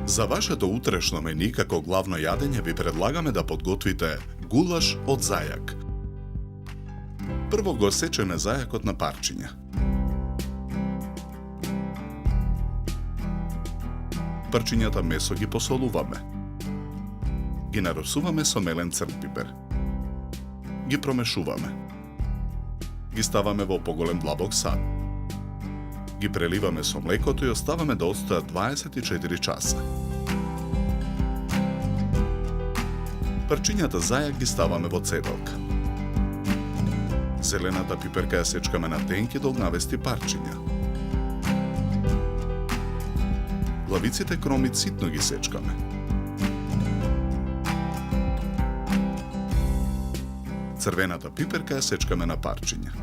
За вашето утрешно мени како главно јадење ви предлагаме да подготвите гулаш од зајак. Прво го сечеме зајакот на парчиња. Парчињата месо ги посолуваме. Ги нарусуваме со мелен црн пипер. Ги промешуваме. Ги ставаме во поголем длабок сад. Ги преливаме со млекото и оставаме да отстојат 24 часа. Парчињата зајак ги ставаме во цедалка. Зелената пиперка ја сечкаме на тенки долгнавести парчиња. Главиците кромит ситно ги сечкаме. Црвената пиперка ја сечкаме на парчиња.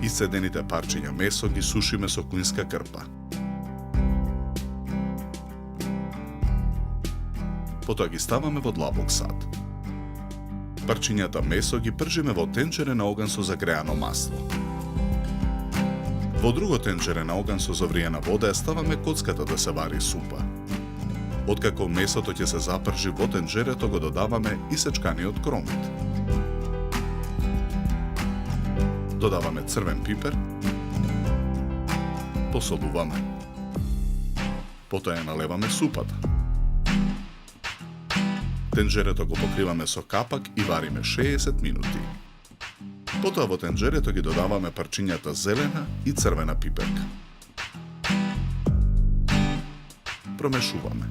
Исцедените парчиња месо ги сушиме со клинска крпа. Потоа ги ставаме во длабок сад. Парчињата месо ги пржиме во тенџере на оган со загреано масло. Во друго тенџере на оган со завриена вода ја ставаме коцката да се вари супа. Откако месото ќе се запржи во тенџерето, го додаваме исечканиот кромит. Додаваме црвен пипер, посолуваме. Потоа ја налеваме супата. Тенџерето го покриваме со капак и вариме 60 минути. Потоа во тенџерето ги додаваме парчињата зелена и црвена пиперка. Промешуваме.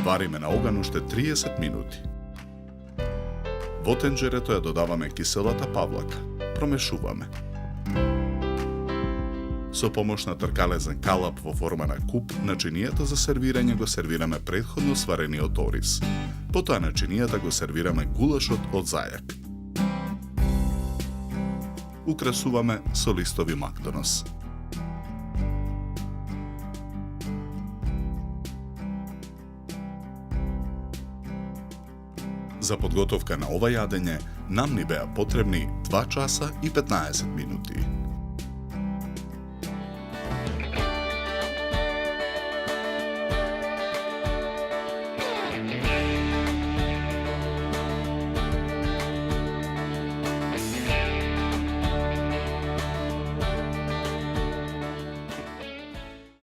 Вариме на оган уште 30 минути. Во тенџерето ја додаваме киселата павлака. Промешуваме. Со помош на тркалезен калап во форма на куп, начинијата за сервирање го сервираме претходно сварениот ориз. Потоа начинијата го сервираме гулашот од зајак. Украсуваме со листови мактонос. За подготовка на ова јадење нам ни беа потребни 2 часа и 15 минути.